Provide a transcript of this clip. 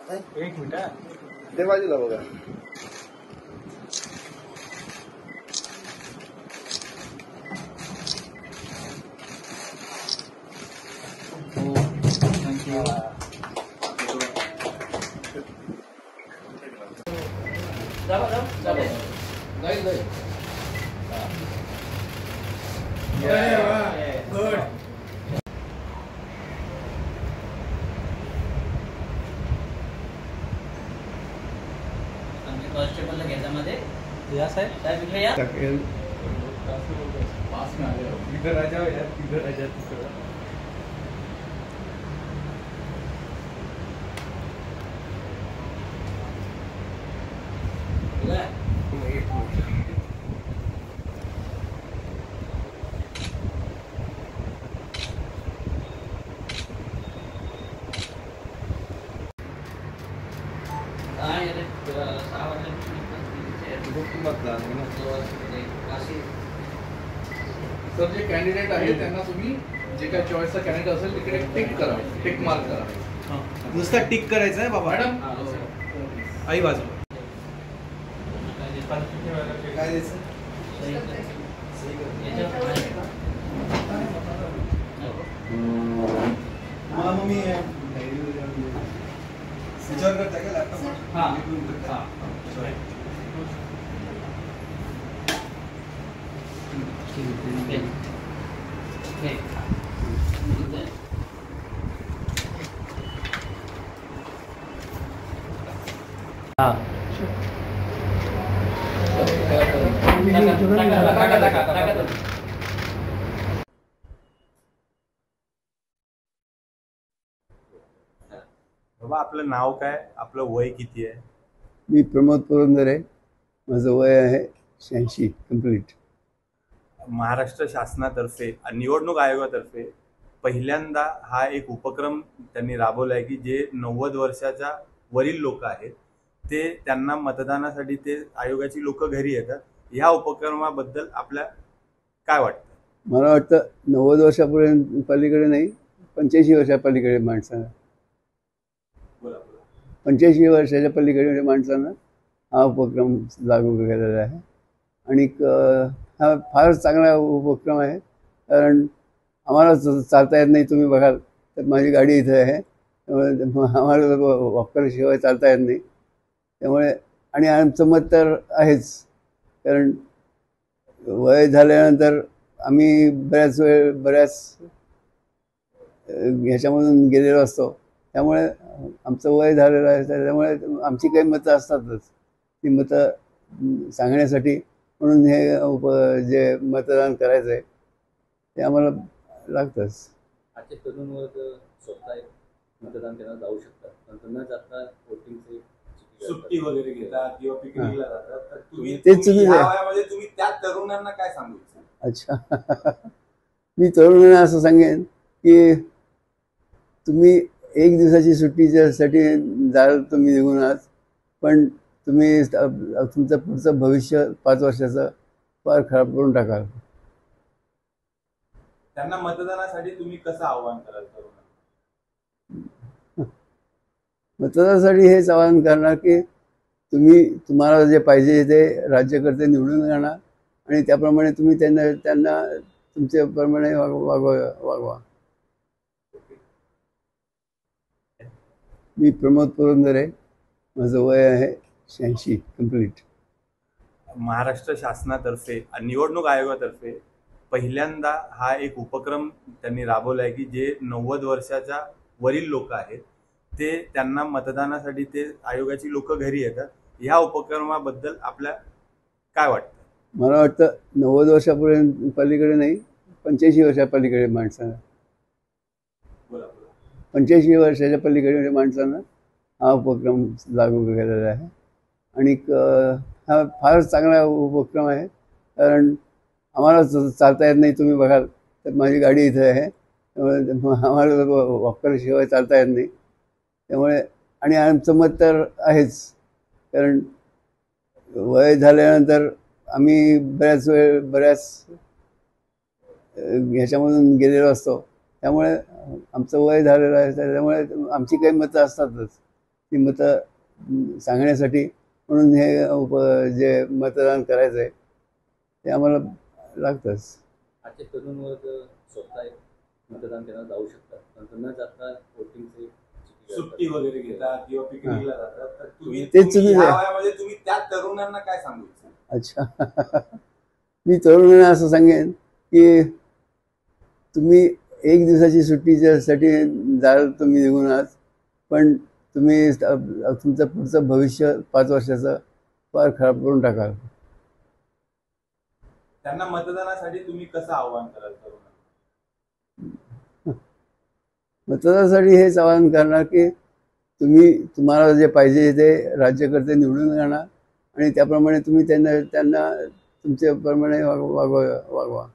एक मिनिट ते बाजूला बघा. थँक्यू. गुड. कॉन्स्टेबल घेतामध्ये या साहेब साहेब इकडे या. इधर आ जाओ यार, इधर आ जाओ. सर जे कॅन्डिडेट आहे त्यांना तुम्ही जे काय चॉईसचा कॅन्डिडेट असेल तिकडे टिक करा, टिक मार्क करा. नुसता टिक करायचं आहे बाबा. मॅडम आई बाजूला काय द्यायचं? मला मग मी स्विचऑन करताय का लॅपटॉप? हां. बाबा आपलं नाव काय, आपलं वय किती आहे? मी प्रमोद पुरंदर आहे. माझं वय आहे 86 कंप्लीट. महाराष्ट्र शासनातर्फे निवडणूक आयोगातर्फे पहिल्यांदा हा एक उपक्रम त्यांनी राबवला आहे की जे 90 वर्षाच्या वरील लोक आहेत ते त्यांना मतदानासाठी ते आयोगाची लोक घरी येतात. ह्या उपक्रमाबद्दल आपल्या काय वाटतं? मला वाटतं 90 वर्षापर्यंत पलीकडे नाही, 85 वर्षा पलीकडे माणसांना, 85 वर्षाच्या पलीकडे माणसांना हा उपक्रम लागू केलेला आहे. आणि हा फारच चांगला उपक्रम आहे. कारण आम्हाला चालता येत नाही. तुम्ही बघाल तर माझी गाडी इथे आहे, त्यामुळे आम्हाला वॉकरशिवाय चालता येत नाही. त्यामुळे आणि आमचं मत तर आहेच. कारण वय झाल्यानंतर आम्ही बऱ्याच ह्याच्यामधून गेलेलो असतो. त्यामुळे आमचं वय झालेलं आहे. त्यामुळे आमची काही मतं असतातच. ती मतं सांगण्यासाठी म्हणून हे जे मतदान करायचं आहे ते आम्हाला लागतंच. आजचे तरुण वर्ग स्वतः मतदान करायला जाऊ शकतात, पण न जाता वोटिंगचे सुट्टी वगैरे घेतात किंवा पिकनिकला जातात. तर तुम्ही तुम्ही त्या तरुणांना काय सांगू इच्छिता? अच्छा. मी तरुणांना असं सांगेन की तुम्ही एक दिवसाची सुट्टीच्यासाठी जाल, तुम्ही निघून आज, पण तुम्ही तुमचं पुढचं भविष्य 5 वर्षाचं फार खराब करून टाकाल. त्यांना मतदानासाठी तुम्ही कसं आव्हान कराल तरुणांना? मतदानासाठी हेच आवाहन करणार की तुम्हाला जे पाहिजे ते राज्यकर्ते निवडून आणा आणि त्याप्रमाणे तुम्ही त्यांना तुमच्याप्रमाणे वागवा. मी प्रमोद पुरंदर आहे. माझं वय आहे 86 कंप्लीट. महाराष्ट्र शासनातर्फे निवडणूक आयोगातर्फे पहिल्यांदा हा एक उपक्रम त्यांनी राबवला आहे की जे 90 वर्षाच्या वरील लोक आहेत ते त्यांना मतदानासाठी ते आयोगाची लोक घरी येतात. ह्या उपक्रमाबद्दल आपल्या काय वाटतं? मला वाटतं 90 वर्षापर्यंत पलीकडे नाही, 85 वर्षा पलीकडे माणसांना, 85 वर्षाच्या पलीकडे माणसांना हा उपक्रम लागू केलेला आहे. आणि हा फारच चांगला उपक्रम आहे. कारण आम्हाला चालता येत नाही. तुम्ही बघाल तर माझी गाडी इथे आहे, त्यामुळे आम्हाला वॉकरशिवाय चालता येत नाही. त्यामुळे आणि आमचं मत तर आहेच. कारण वय झाल्यानंतर आम्ही बऱ्याच ह्याच्यामधून गेलेलो असतो. त्यामुळे आमचं वय झालेलं आहे. त्यामुळे आमची काही मतं असतातच. ती मतं सांगण्यासाठी म्हणून हे जे मतदान करायचं आहे ते आम्हाला लागतंच. आजचे तरुण वर्ग स्वतः मतदान केंद्रात जाऊ शकतात, नंतर न जाता वोटिंगचे सुट्टी वगैरे घेतात किंवा पिकनिकला जातात, तर तुम्ही तेच तुम्ही या वयामध्ये तुम्ही त्या तरुणांना काय सांगू इच्छिता? अच्छा मी तरुणांना असं सांगेन की तुम्ही एक दिवसाची सुट्टीच्यासाठी जाल, तुम्ही निघून आहात, पण तुम्ही तुमचं पुढचं भविष्य 5 वर्षाचं फार खराब करून टाकाल. त्यांना मतदानासाठी तुम्ही कसं आव्हान कराल तरुणांना? मतदानासाठी हेच आवाहन करणार की तुम्हाला जे पाहिजे ते राज्यकर्ते निवडून आणा आणि त्याप्रमाणे तुम्ही त्यांना तुमच्याप्रमाणे वागवा.